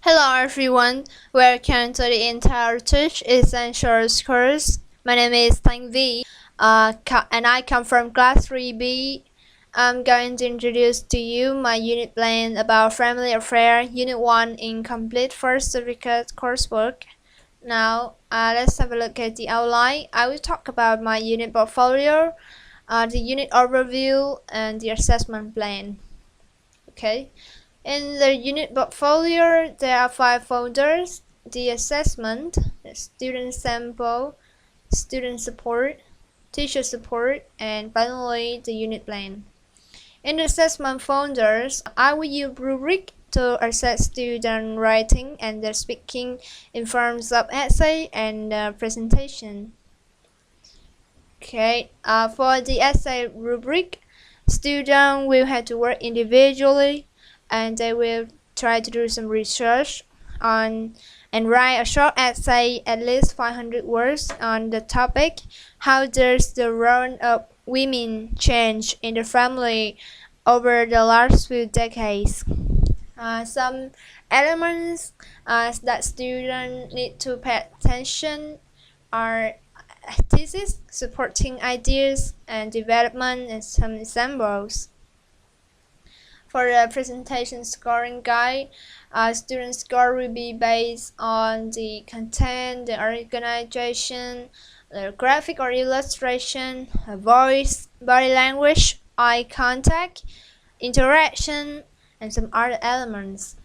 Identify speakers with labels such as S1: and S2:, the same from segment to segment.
S1: Hello everyone, welcome to the entire Teach Essentials course. My name is Thanh and I come from class 3B. I'm going to introduce to you my unit plan about Family Affair Unit 1 in Complete First Certificate coursework. Now, let's have a look at the outline. I will talk about my unit portfolio, the unit overview, and the assessment plan. Okay. In the unit portfolio, there are 5 folders: the assessment, the student sample, student support, teacher support, and finally the unit plan. In the assessment folders, I will use rubric to assess student writing and their speaking in forms of essay and presentation. Okay, for the essay rubric, students will have to work individually and they will try to do some research on and write a short essay, at least 500 words, on the topic: how does the role of women change in the family over the last few decades. Some elements that students need to pay attention are thesis, supporting ideas and development, and some examples. For the presentation scoring guide, student score will be based on the content, the organization, the graphic or illustration, voice, body language, eye contact, interaction, and some other elements.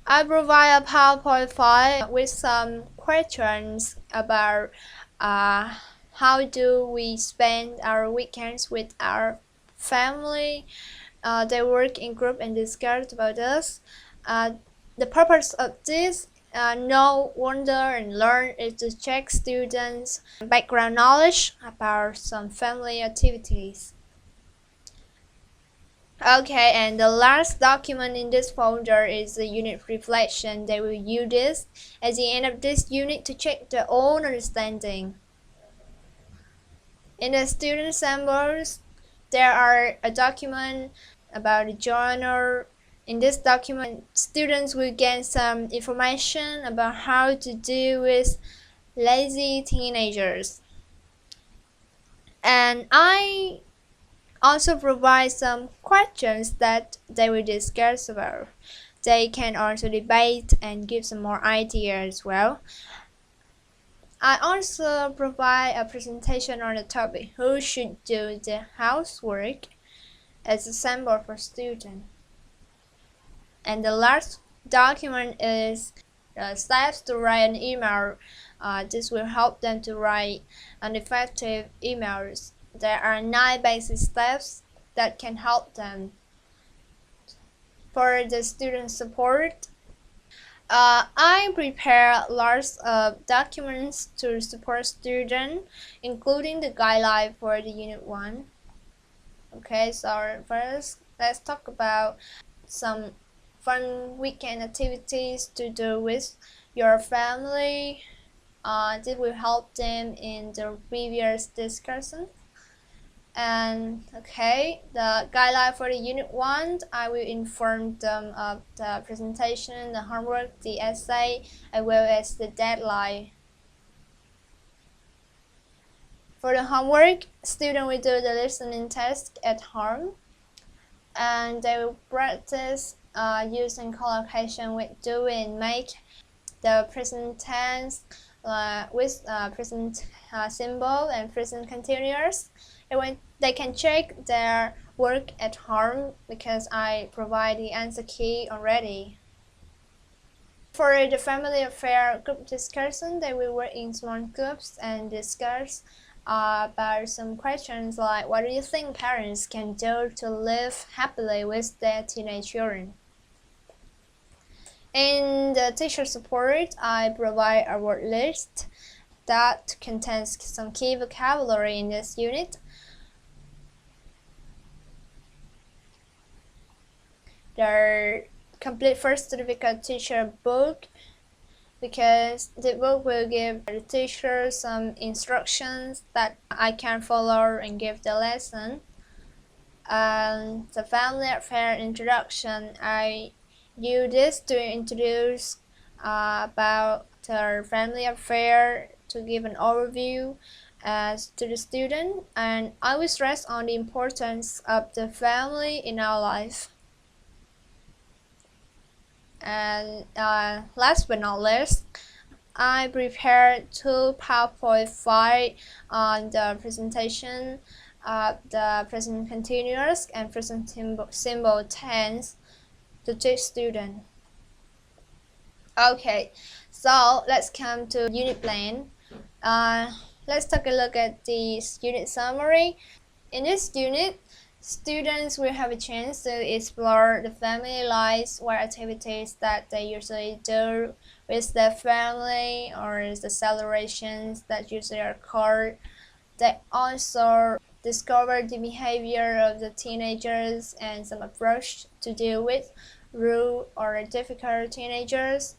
S1: I provide a PowerPoint file with some questions about how do we spend our weekends with our family. They work in group and discuss about this. The purpose of this know, wonder, and learn is to check students' background knowledge about some family activities. Okay, and the last document in this folder is the unit reflection. They will use this at the end of this unit to check their own understanding. In the student samples, there are a document about the journal. In this document, students will gain some information about how to deal with lazy teenagers. And I also provide some questions that they will discuss about. They can also debate and give some more ideas as well. I also provide a presentation on the topic who should do the housework as a sample for students. And the last document is steps to write an email. This will help them to write an effective emails. There are 9 basic steps that can help them. For the student support, I prepare large documents to support students, including the guideline for the Unit 1. Okay, so first let's talk about some fun weekend activities to do with your family. This will help them in the previous discussion. And okay, the guideline for the Unit 1, I will inform them of the presentation, the homework, the essay, as well as the deadline. For the homework, students will do the listening test at home, and they will practice using collocation with do and make, the present tense with present symbol and present continuous. And when they can check their work at home because I provide the answer key already. For the family affair group discussion, they will work in small groups and discuss about some questions like, what do you think parents can do to live happily with their teenage children? In the teacher support, I provide a word list that contains some key vocabulary in this unit. The complete first certificate teacher book, because the book will give the teacher some instructions that I can follow and give the lesson. The family affair introduction, I use this to introduce about their family affair, to give an overview to the student, and I will stress on the importance of the family in our life. And last but not least, I prepared 2 PowerPoint files on the presentation of the present continuous and present simple tense to teach students. Okay, so let's come to unit plan. Let's take a look at this unit summary. In this unit, students will have a chance to explore the family lives or activities that they usually do with their family, or the celebrations that usually occur. They also discover the behavior of the teenagers and some approach to deal with rude or difficult teenagers.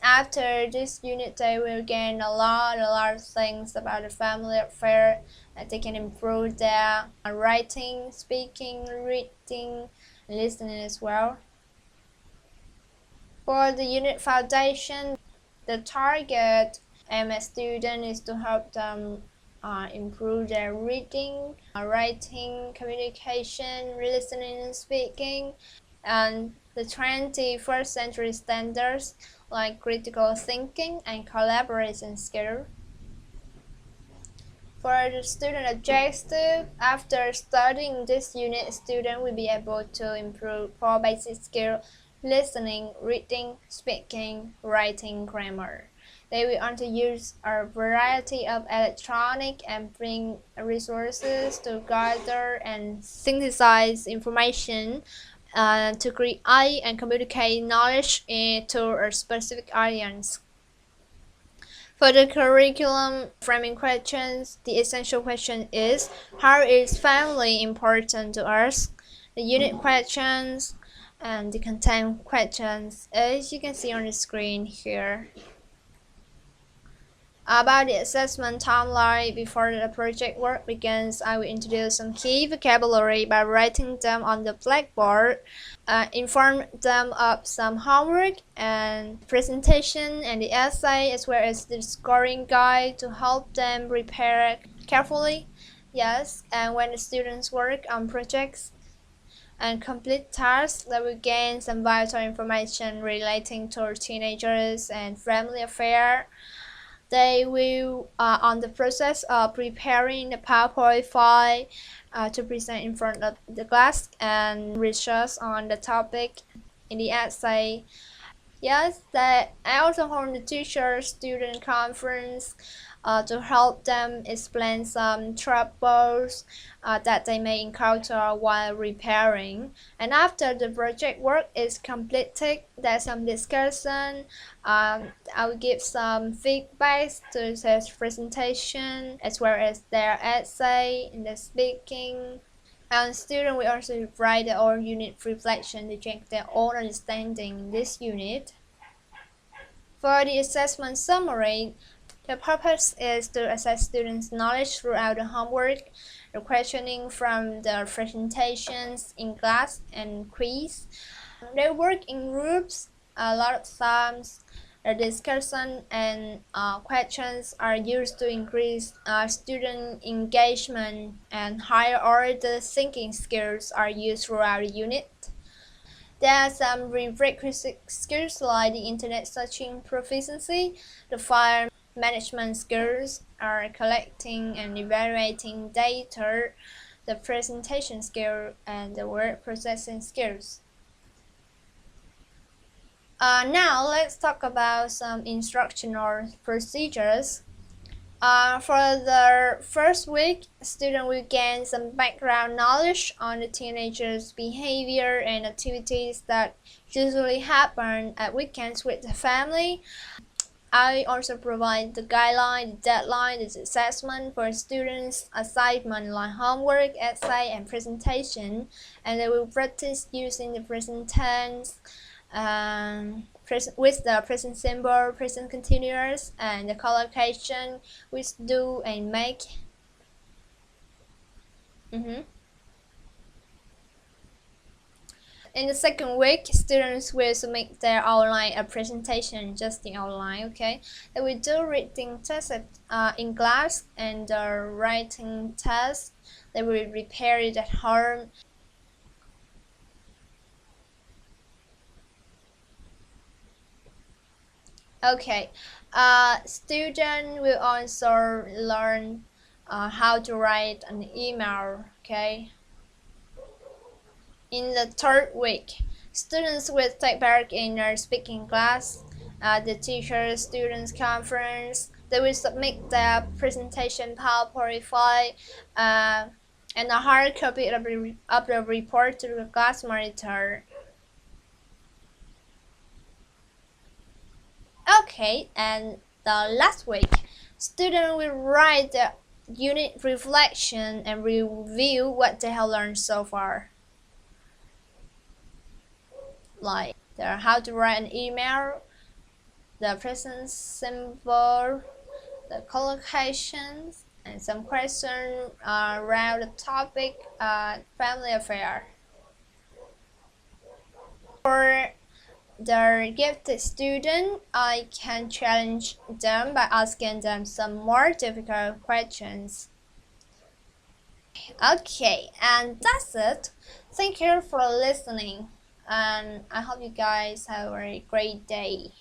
S1: After this unit, they will gain a lot of things about the family affair, that they can improve their writing, speaking, reading, and listening as well. For the unit foundation, the target MS student is to help them improve their reading, writing, communication, listening, and speaking, and the 21st century standards like critical thinking and collaboration skill. For the student objective, after studying this unit, student will be able to improve 4 basic skills: listening, reading, speaking, writing, grammar. They will want to use a variety of electronic and print resources to gather and synthesize information to create and communicate knowledge to a specific audience. For the curriculum framing questions, the essential question is, how is family important to us? The unit questions and the content questions, as you can see on the screen here. About the assessment timeline, before the project work begins, I will introduce some key vocabulary by writing them on the blackboard, inform them of some homework and presentation and the essay, as well as the scoring guide to help them prepare carefully. Yes, and when the students work on projects and complete tasks, they will gain some vital information relating to teenagers and family affairs. They will on the process of preparing the PowerPoint file to present in front of the class and research on the topic in the essay. Yes, I also hold the teacher-student conference to help them explain some troubles that they may encounter while repairing. And after the project work is completed, there's some discussion. I will give some feedback to their presentation, as well as their essay and their speaking. And students will also write their own unit reflection to check their own understanding in this unit. For the assessment summary, the purpose is to assess students' knowledge throughout the homework, the questioning from the presentations in class, and quiz. They work in groups a lot of times. The discussion and questions are used to increase student engagement, and higher order thinking skills are used throughout the unit. There are some prerequisite skills like the internet searching proficiency, the file management skills, are collecting and evaluating data, the presentation skill, and the word processing skills. Now let's talk about some instructional procedures. For the first week, students will gain some background knowledge on the teenagers' behavior and activities that usually happen at weekends with the family. I also provide the guideline, the deadline, the assessment for students' assignment like homework, essay, and presentation, and they will practice using the present tense with the present simple, present continuous, and the collocation with do and make. In the second week, students will submit their online presentation just in online, okay? They will do reading tests in class and writing tests. They will prepare it at home. Okay, student will also learn how to write an email, okay? In the third week, students will take part in a speaking class, the teacher-students conference. They will submit their presentation PowerPoint file and a hard copy of the report to the class monitor. Okay, and the last week, students will write the unit reflection and review what they have learned so far. Like how to write an email, the present symbol, the collocations, and some questions around the topic family affair. For the gifted student, I can challenge them by asking them some more difficult questions. Okay, and that's it. Thank you for listening, and I hope you guys have a great day.